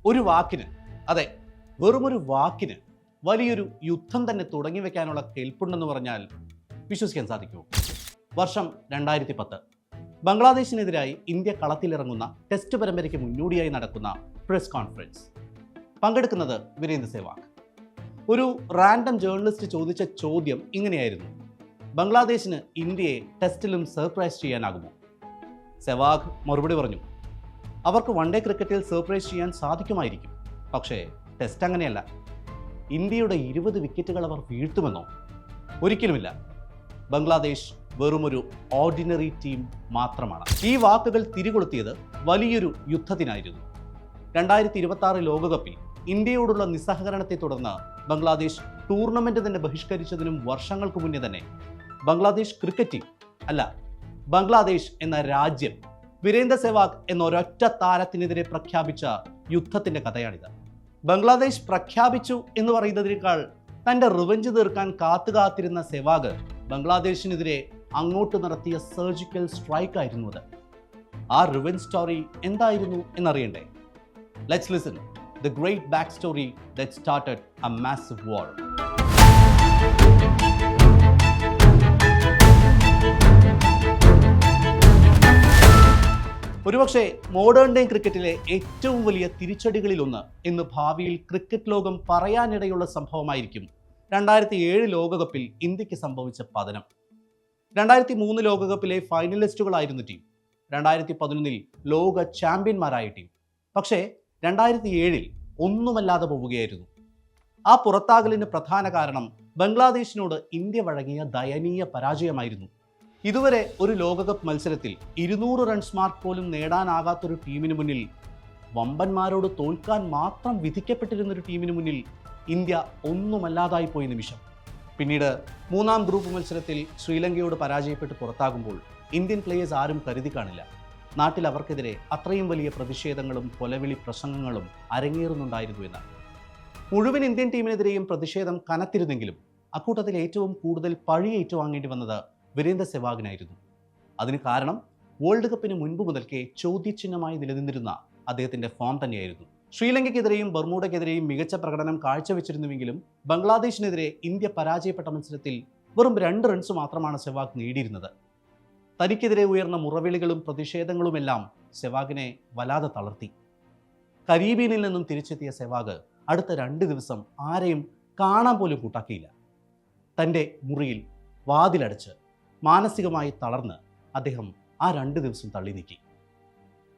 ഒരു വാക്കിന്, അതെ, വെറുമൊരു വാക്കിന് വലിയൊരു യുദ്ധം തന്നെ തുടങ്ങി വെക്കാനുള്ള കെൽപ്പുണ്ടെന്ന് പറഞ്ഞാൽ വിശ്വസിക്കാൻ സാധിക്കുമോ? വർഷം 2010. ബംഗ്ലാദേശിനെതിരായി ഇന്ത്യ കളത്തിലിറങ്ങുന്ന ടെസ്റ്റ് പരമ്പരയ്ക്ക് മുന്നോടിയായി നടക്കുന്ന പ്രസ് കോൺഫറൻസ്. പങ്കെടുക്കുന്നത് വീരേന്ദർ സെവാഗ്. ഒരു റാൻഡം ജേർണലിസ്റ്റ് ചോദിച്ച ചോദ്യം ഇങ്ങനെയായിരുന്നു: ബംഗ്ലാദേശിന് ഇന്ത്യയെ ടെസ്റ്റിലും സർപ്രൈസ് ചെയ്യാനാകുമോ? സെവാഗ് മറുപടി പറഞ്ഞു, അവർക്ക് വൺ ഡേ ക്രിക്കറ്റിൽ സർപ്രൈസ് ചെയ്യാൻ സാധിക്കുമായിരിക്കും, പക്ഷേ ടെസ്റ്റ് അങ്ങനെയല്ല. ഇന്ത്യയുടെ 20 വിക്കറ്റുകൾ അവർ വീഴ്ത്തുമെന്നോ? ഒരിക്കലുമില്ല. ബംഗ്ലാദേശ് വെറുമൊരു ഓർഡിനറി ടീം മാത്രമാണ്. ഈ വാക്കുകൾ തിരികൊളുത്തിയത് വലിയൊരു യുദ്ധത്തിനായിരുന്നു. 2026 ലോകകപ്പിൽ ഇന്ത്യയോടുള്ള നിസ്സഹകരണത്തെ തുടർന്ന് ബംഗ്ലാദേശ് ടൂർണമെന്റ് തന്നെ ബഹിഷ്കരിച്ചതിനും വർഷങ്ങൾക്ക് മുന്നേ തന്നെ ബംഗ്ലാദേശ് ക്രിക്കറ്റ് ടീം, അല്ല, ബംഗ്ലാദേശ് എന്ന രാജ്യം വീരേന്ദർ സെവാഗ് എന്ന ഒരൊറ്റ താരത്തിനെതിരെ പ്രഖ്യാപിച്ച യുദ്ധത്തിന്റെ കഥയാണിത്. ബംഗ്ലാദേശ് പ്രഖ്യാപിച്ചു എന്ന് പറയുന്നതിനേക്കാൾ തന്റെ റിവഞ്ച് തീർക്കാൻ കാത്തുകാത്തിരുന്ന സെവാഗ് ബംഗ്ലാദേശിനെതിരെ അങ്ങോട്ട് നടത്തിയ സർജിക്കൽ സ്ട്രൈക്ക് ആയിരുന്നു അത്. ആ റിവഞ്ച് സ്റ്റോറി എന്തായിരുന്നു എന്നറിയണ്ടേ? Let's listen the great backstory that started a massive war. ഒരുപക്ഷെ മോഡേൺ ഡേ ക്രിക്കറ്റിലെ ഏറ്റവും വലിയ തിരിച്ചടികളിലൊന്ന് എന്ന് ഭാവിയിൽ ക്രിക്കറ്റ് ലോകം പറയാനിടയുള്ള സംഭവമായിരിക്കും 2007 ലോകകപ്പിൽ ഇന്ത്യക്ക് സംഭവിച്ച പതനം. 2003 ലോകകപ്പിലെ ഫൈനലിസ്റ്റുകളായിരുന്നു ടീം. 2011 ലോക ചാമ്പ്യന്മാരായ ടീം. പക്ഷേ 2007 ഒന്നുമല്ലാതെ പോവുകയായിരുന്നു. ആ പുറത്താകലിന് പ്രധാന കാരണം ബംഗ്ലാദേശിനോട് ഇന്ത്യ വഴങ്ങിയ ദയനീയ പരാജയമായിരുന്നു. ഇതുവരെ ഒരു ലോകകപ്പ് മത്സരത്തിൽ 200 റൺസ് മാർക്ക് പോലും നേടാനാകാത്തൊരു ടീമിന് മുന്നിൽ, വമ്പന്മാരോട് തോൽക്കാൻ മാത്രം വിധിക്കപ്പെട്ടിരുന്നൊരു ടീമിന് മുന്നിൽ ഇന്ത്യ ഒന്നുമല്ലാതായി പോയ നിമിഷം. പിന്നീട് മൂന്നാം ഗ്രൂപ്പ് മത്സരത്തിൽ ശ്രീലങ്കയോട് പരാജയപ്പെട്ട് പുറത്താകുമ്പോൾ ഇന്ത്യൻ പ്ലേയേഴ്സ് ആരും കരുതി കാണില്ല നാട്ടിൽ അവർക്കെതിരെ അത്രയും വലിയ പ്രതിഷേധങ്ങളും കൊലവിളി പ്രസംഗങ്ങളും അരങ്ങേറുന്നുണ്ടായിരുന്നു എന്ന്. മുഴുവൻ ഇന്ത്യൻ ടീമിനെതിരെയും പ്രതിഷേധം കനത്തിരുന്നെങ്കിലും അക്കൂട്ടത്തിൽ ഏറ്റവും കൂടുതൽ പഴി ഏറ്റുവാങ്ങേണ്ടി വന്നത് വീരേന്ദർ സെവാഗിനായിരുന്നു. അതിന് കാരണം വേൾഡ് കപ്പിന് മുൻപ് മുതൽക്കേ ചോദ്യചിഹ്നമായി നിലനിന്നിരുന്ന അദ്ദേഹത്തിന്റെ ഫോം തന്നെയായിരുന്നു. ശ്രീലങ്കയ്ക്കെതിരെയും ബർമൂഡയ്ക്കെതിരെയും മികച്ച പ്രകടനം കാഴ്ചവെച്ചിരുന്നുവെങ്കിലും ബംഗ്ലാദേശിനെതിരെ ഇന്ത്യ പരാജയപ്പെട്ട മത്സരത്തിൽ വെറും 2 റൺസ് മാത്രമാണ് സെവാഗ് നേടിയിരുന്നത്. തനിക്കെതിരെ ഉയർന്ന മുറവിളികളും പ്രതിഷേധങ്ങളുമെല്ലാം സെവാഗിനെ വല്ലാതെ തളർത്തി. കരീബിയനിൽ നിന്നും തിരിച്ചെത്തിയ സെവാഗ് അടുത്ത 2 ദിവസം ആരെയും കാണാൻ പോലും കൂട്ടാക്കിയില്ല. തൻ്റെ മുറിയിൽ വാതിലടച്ച് മാനസികമായി തളർന്ന് അദ്ദേഹം ആ 2 ദിവസം തള്ളി നീക്കി.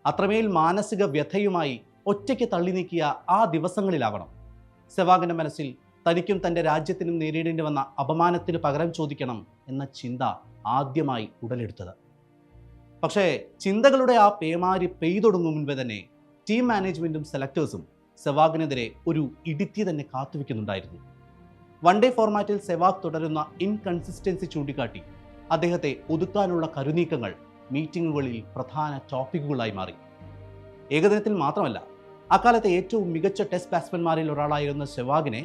അത്രമേൽ മാനസിക വ്യഥയുമായി ഒറ്റയ്ക്ക് തള്ളി നീക്കിയ ആ ദിവസങ്ങളിലാവണം സെവാഗിൻ്റെ മനസ്സിൽ തനിക്കും തൻ്റെ രാജ്യത്തിനും നേരിടേണ്ടി വന്ന അപമാനത്തിന് പകരം ചോദിക്കണം എന്ന ചിന്ത ആദ്യമായി ഉടലെടുത്തത്. പക്ഷേ ചിന്തകളുടെ ആ പേമാരി പെയ്തൊടുങ്ങും മുൻപേ തന്നെ ടീം മാനേജ്മെൻറ്റും സെലക്ടേഴ്സും സെവാഗിനെതിരെ ഒരു ഇടിത്തി തന്നെ കാത്തുവെക്കുന്നുണ്ടായിരുന്നു. വൺ ഡേ ഫോർമാറ്റിൽ സെവാഗ് തുടരുന്ന ഇൻകൺസിസ്റ്റൻസി ചൂണ്ടിക്കാട്ടി അദ്ദേഹത്തെ ഒതുക്കാനുള്ള കരുനീക്കങ്ങൾ മീറ്റിങ്ങുകളിൽ പ്രധാന ടോപ്പിക്കുകളായി മാറി. ഏകദിനത്തിൽ മാത്രമല്ല, അക്കാലത്തെ ഏറ്റവും മികച്ച ടെസ്റ്റ് ബാറ്റ്സ്മാൻമാരിൽ ഒരാളായിരുന്ന സെവാഗിനെ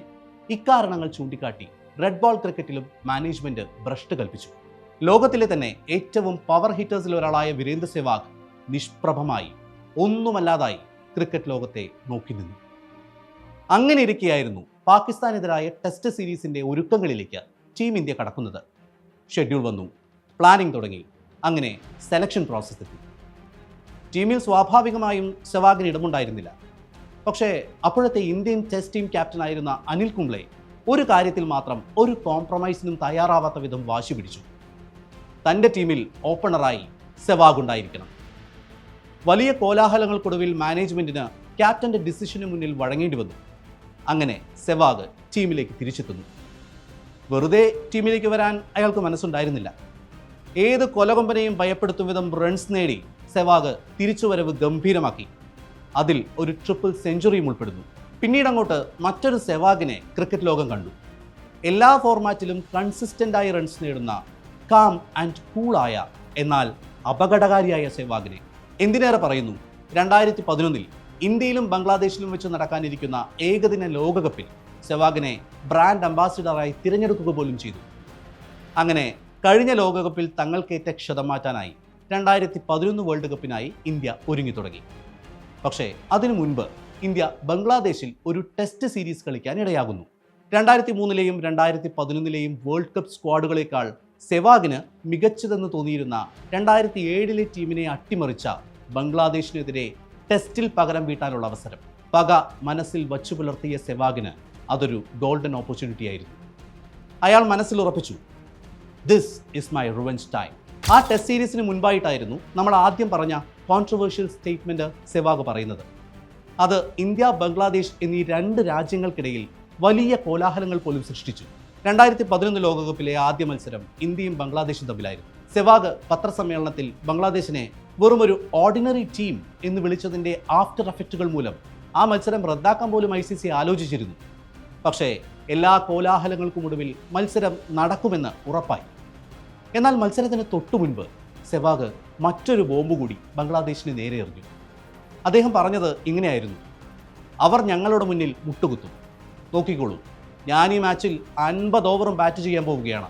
ഇക്കാരണങ്ങൾ ചൂണ്ടിക്കാട്ടി റെഡ് ബോൾ ക്രിക്കറ്റിലും മാനേജ്മെന്റ് ഭ്രഷ്ട് കൽപ്പിച്ചു. ലോകത്തിലെ തന്നെ ഏറ്റവും പവർ ഹിറ്റേഴ്സിൽ ഒരാളായ വീരേന്ദർ സെവാഗ് നിഷ്പ്രഭമായി, ഒന്നുമല്ലാതായി ക്രിക്കറ്റ് ലോകത്തെ നോക്കി നിന്നു. അങ്ങനെ ഇരിക്കെയായിരുന്നു പാകിസ്ഥാനെതിരായ ടെസ്റ്റ് സീരീസിന്റെ ഒരുക്കങ്ങളിലേക്ക് ടീം ഇന്ത്യ കടക്കുന്നത്. ഷെഡ്യൂൾ വന്നു, പ്ലാനിംഗ് തുടങ്ങി, അങ്ങനെ സെലക്ഷൻ പ്രോസസ് എത്തി. ടീമിൽ സ്വാഭാവികമായും സെവാഗിന് ഇടമുണ്ടായിരുന്നില്ല. പക്ഷേ അപ്പോഴത്തെ ഇന്ത്യൻ ടെസ്റ്റ് ടീം ക്യാപ്റ്റനായിരുന്ന അനിൽ കുംബ്ലെ ഒരു കാര്യത്തിൽ മാത്രം ഒരു കോംപ്രമൈസിനും തയ്യാറാവാത്ത വിധം വാശി പിടിച്ചു. തൻ്റെ ടീമിൽ ഓപ്പണറായി സെവാഗ് ഉണ്ടായിരിക്കണം. വലിയ കോലാഹലങ്ങൾക്കൊടുവിൽ മാനേജ്മെന്റിന് ക്യാപ്റ്റന്റെ ഡിസിഷന് മുന്നിൽ വഴങ്ങേണ്ടി വന്നു. അങ്ങനെ സെവാഗ് ടീമിലേക്ക് തിരിച്ചെത്തുന്നു. വെറുതെ ടീമിലേക്ക് വരാൻ അയാൾക്ക് മനസ്സുണ്ടായിരുന്നില്ല. ഏത് കൊലകൊമ്പനെയും ഭയപ്പെടുത്തും വിധം റൺസ് നേടി സെവാഗ് തിരിച്ചുവരവ് ഗംഭീരമാക്കി. അതിൽ ഒരു ട്രിപ്പിൾ സെഞ്ചുറിയും ഉൾപ്പെടുന്നു. പിന്നീട് അങ്ങോട്ട് മറ്റൊരു സെവാഗിനെ ക്രിക്കറ്റ് ലോകം കണ്ടു. എല്ലാ ഫോർമാറ്റിലും കൺസിസ്റ്റൻ്റായി റൺസ് നേടുന്ന, കാം ആൻഡ് കൂളായ, എന്നാൽ അപകടകാരിയായ സെവാഗിനെ. എന്തിനേറെ പറയുന്നു, 2011 ഇന്ത്യയിലും ബംഗ്ലാദേശിലും വെച്ച് നടക്കാനിരിക്കുന്ന ഏകദിന ലോകകപ്പിൽ സെവാഗിനെ ബ്രാൻഡ് അംബാസിഡറായി തിരഞ്ഞെടുക്കുക പോലും ചെയ്തു. അങ്ങനെ കഴിഞ്ഞ ലോകകപ്പിൽ തങ്ങൾക്കേറ്റ ക്ഷതം മാറ്റാനായി 2011 വേൾഡ് കപ്പിനായി ഇന്ത്യ ഒരുങ്ങി തുടങ്ങി. പക്ഷേ അതിനു മുൻപ് ഇന്ത്യ ബംഗ്ലാദേശിൽ ഒരു ടെസ്റ്റ് സീരീസ് കളിക്കാൻ ഇടയാകുന്നു. 2003-ലെയും 2011-ലെയും വേൾഡ് കപ്പ് സ്ക്വാഡുകളേക്കാൾ സെവാഗിന് മികച്ചതെന്ന് തോന്നിയിരുന്ന 2007-ലെ ടീമിനെ അട്ടിമറിച്ച ബംഗ്ലാദേശിനെതിരെ ടെസ്റ്റിൽ പകരം വീട്ടാനുള്ള അവസരം പക മനസ്സിൽ വച്ചു പുലർത്തിയ സെവാഗിന് അതൊരു ഗോൾഡൻ ഓപ്പർച്യൂണിറ്റി ആയിരുന്നു. അയാൾ മനസ്സിൽ ഉറപ്പിച്ചു, this is my revenge time. ആ ടെസ്റ്റ് സീരീസിന് മുൻപായിട്ടായിരുന്നു നമ്മൾ ആദ്യം പറഞ്ഞ കോൺട്രവേഴ്ഷ്യൽ സ്റ്റേറ്റ്മെന്റ് സെവാഗ് പറയുന്നത്. അത് ഇന്ത്യ, ബംഗ്ലാദേശ് എന്നീ രണ്ട് രാജ്യങ്ങൾക്കിടയിൽ വലിയ കോലാഹലങ്ങൾ പോലും സൃഷ്ടിച്ചു. 2011 ലോകകപ്പിലെ ആദ്യ മത്സരം ഇന്ത്യയും ബംഗ്ലാദേശും തമ്മിലായിരുന്നു. സെവാഗ് പത്രസമ്മേളനത്തിൽ ബംഗ്ലാദേശിനെ വെറുമൊരു ഓർഡിനറി ടീം എന്ന് വിളിച്ചതിൻ്റെ ആഫ്റ്റർ എഫക്റ്റുകൾ മൂലം ആ മത്സരം റദ്ദാക്കാൻ പോലും ICC ആലോചിച്ചിരുന്നു. പക്ഷേ എല്ലാ കോലാഹലങ്ങൾക്കുമൊടുവിൽ മത്സരം നടക്കുമെന്ന് ഉറപ്പായി. എന്നാൽ മത്സരത്തിന് തൊട്ടു മുൻപ് സെവാഗ് മറ്റൊരു ബോംബ് കൂടി ബംഗ്ലാദേശിന് നേരെ എറിഞ്ഞു. അദ്ദേഹം പറഞ്ഞത് ഇങ്ങനെയായിരുന്നു: അവർ ഞങ്ങളുടെ മുന്നിൽ മുട്ടുകുത്തും, നോക്കിക്കോളൂ, ഞാൻ ഈ മാച്ചിൽ 50 ഓവറും ബാറ്റ് ചെയ്യാൻ പോവുകയാണ്.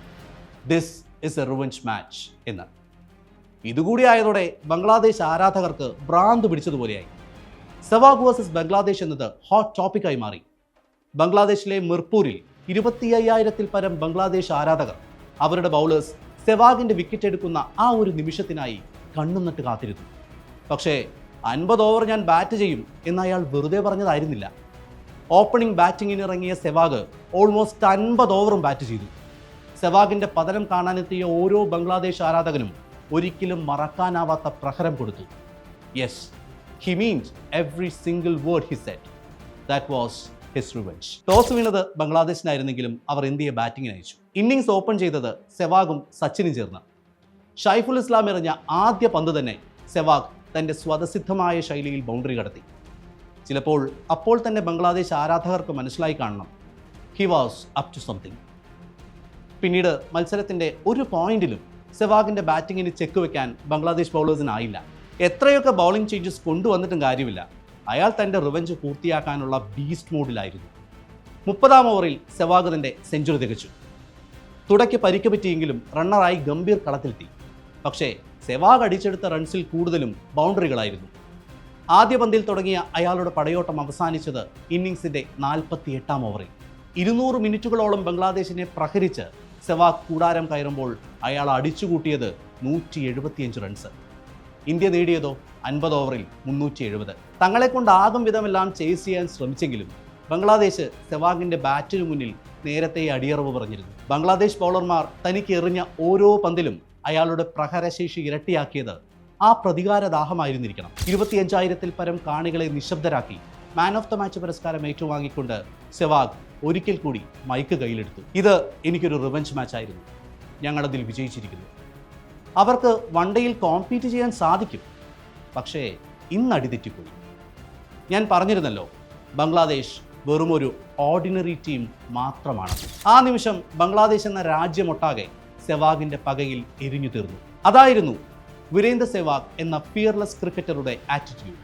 This is A revenge match എന്ന്. ഇതുകൂടി ആയതോടെ ബംഗ്ലാദേശ് ആരാധകർക്ക് ഭ്രാന്ത് പിടിച്ചതുപോലെയായി. സെവാഗ് വേഴ്സസ് ബംഗ്ലാദേശ് എന്നത് ഹോട്ട് ടോപ്പിക്കായി മാറി. ബംഗ്ലാദേശിലെ മിർപൂരിൽ 25,000-ൽ പരം ബംഗ്ലാദേശ് ആരാധകർ അവരുടെ ബൗളേഴ്സ് സെവാഗിന്റെ വിക്കറ്റ് എടുക്കുന്ന ആ ഒരു നിമിഷത്തിനായി കണ്ണും നട്ട് കാത്തിരുന്നു. പക്ഷേ 50 ഓവർ ഞാൻ ബാറ്റ് ചെയ്യും എന്ന് അയാൾ വെറുതെ പറഞ്ഞതായിരുന്നില്ല. ഓപ്പണിംഗ് ബാറ്റിങ്ങിന് ഇറങ്ങിയ സെവാഗ് ഓൾമോസ്റ്റ് 50 ഓവറും ബാറ്റ് ചെയ്തു. സെവാഗിന്റെ പതനം കാണാനെത്തിയ ഓരോ ബംഗ്ലാദേശ് ആരാധകനും ഒരിക്കലും മറക്കാനാവാത്ത പ്രഹരം കൊടുത്തു. Yes, he means every single word he said. That was his revenge. Toss വീണത് ബംഗ്ലാദേശിനായിരുന്നെങ്കിലും അവർ ഇന്ത്യയെ ബാറ്റിങ്ങിന് അയച്ചു. ഇന്നിംഗ്സ് ഓപ്പൺ ചെയ്തത് സെവാഗും സച്ചിനും ചേർന്ന്. ഷൈഫുൽ ഇസ്ലാം എറിഞ്ഞ ആദ്യ പന്ത് തന്നെ സെവാഗ് തൻ്റെ സ്വതസിദ്ധമായ ശൈലിയിൽ ബൗണ്ടറി കടത്തി. ചിലപ്പോൾ അപ്പോൾ തന്നെ ബംഗ്ലാദേശ് ആരാധകർക്ക് മനസ്സിലായി കാണണം, he was up to something. പിന്നീട് മത്സരത്തിൻ്റെ ഒരു പോയിന്റിലും സെവാഗിൻ്റെ ബാറ്റിങ്ങിന് ചെക്ക് വെക്കാൻ ബംഗ്ലാദേശ് ബൗളേഴ്സിനായില്ല. എത്രയൊക്കെ ബൗളിംഗ് ചേഞ്ചസ് കൊണ്ടുവന്നിട്ടും കാര്യമില്ല, അയാൾ തൻ്റെ റിവെഞ്ച് പൂർത്തിയാക്കാനുള്ള ബീസ്റ്റ് മോഡിലായിരുന്നു. 30-ാം ഓവറിൽ സെവാഗ് തൻ്റെ സെഞ്ചുറി തികച്ചു. തുടയ്ക്ക് പരിക്ക് പറ്റിയെങ്കിലും റണ്ണറായി ഗംഭീർ കളത്തിലെത്തി. പക്ഷേ സെവാഗ് അടിച്ചെടുത്ത റൺസിൽ കൂടുതലും ബൗണ്ടറികളായിരുന്നു. ആദ്യ പന്തിൽ തുടങ്ങിയ അയാളുടെ പടയോട്ടം അവസാനിച്ചത് ഇന്നിംഗ്സിൻ്റെ 48-ാം ഓവറിൽ. 200 മിനിറ്റുകളോളം ബംഗ്ലാദേശിനെ പ്രഹരിച്ച് സെവാഗ് കൂടാരം കയറുമ്പോൾ അയാൾ അടിച്ചുകൂട്ടിയത് 175 റൺസ്. ഇന്ത്യ നേടിയതോ 50 ഓവറിൽ 370. തങ്ങളെക്കൊണ്ടാകും വിധമെല്ലാം ചേസ് ചെയ്യാൻ ശ്രമിച്ചെങ്കിലും ബംഗ്ലാദേശ് സെവാഗിന്റെ ബാറ്റിനു മുന്നിൽ നേരത്തെ അടിയറവ് പറഞ്ഞിരുന്നു. ബംഗ്ലാദേശ് ബൗളർമാർ തനിക്ക് എറിഞ്ഞ ഓരോ പന്തിലും അയാളുടെ പ്രഹരശേഷി ഇരട്ടിയാക്കിയത് ആ പ്രതികാരദാഹമായിരുന്നിരിക്കണം. 25,000-ൽ പരം കാണികളെ നിശബ്ദരാക്കി മാൻ ഓഫ് ദ മാച്ച് പുരസ്കാരം ഏറ്റുവാങ്ങിക്കൊണ്ട് സെവാഗ് ഒരിക്കൽ കൂടി മൈക്ക് കയ്യിലെടുത്തു. ഇത് എനിക്കൊരു റിവെഞ്ച് മാച്ചായിരുന്നു, ഞങ്ങളതിൽ വിജയിച്ചിരിക്കുന്നു. അവർക്ക് വൺഡേയിൽ കോമ്പീറ്റ് ചെയ്യാൻ സാധിക്കും, പക്ഷേ ഇന്ന് അടിതെറ്റിപ്പോയി. ഞാൻ പറഞ്ഞിരുന്നല്ലോ, ബംഗ്ലാദേശ് വെറുമൊരു ഓർഡിനറി ടീം മാത്രമാണ്. ആ നിമിഷം ബംഗ്ലാദേശ് എന്ന രാജ്യമൊട്ടാകെ സെവാഗിന്റെ പകയിൽ എരിഞ്ഞു തീർന്നു. അതായിരുന്നു വീരേന്ദർ സെവാഗ് എന്ന ഫിയർലെസ് ക്രിക്കറ്ററുടെ ആറ്റിറ്റ്യൂഡ്.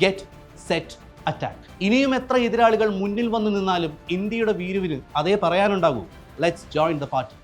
Get, set, attack. ഇനിയും എത്ര എതിരാളികൾ മുന്നിൽ വന്നു നിന്നാലും ഇന്ത്യയുടെ വീരുവിന് അതേ പറയാനുണ്ടാകൂ. Let's join the party.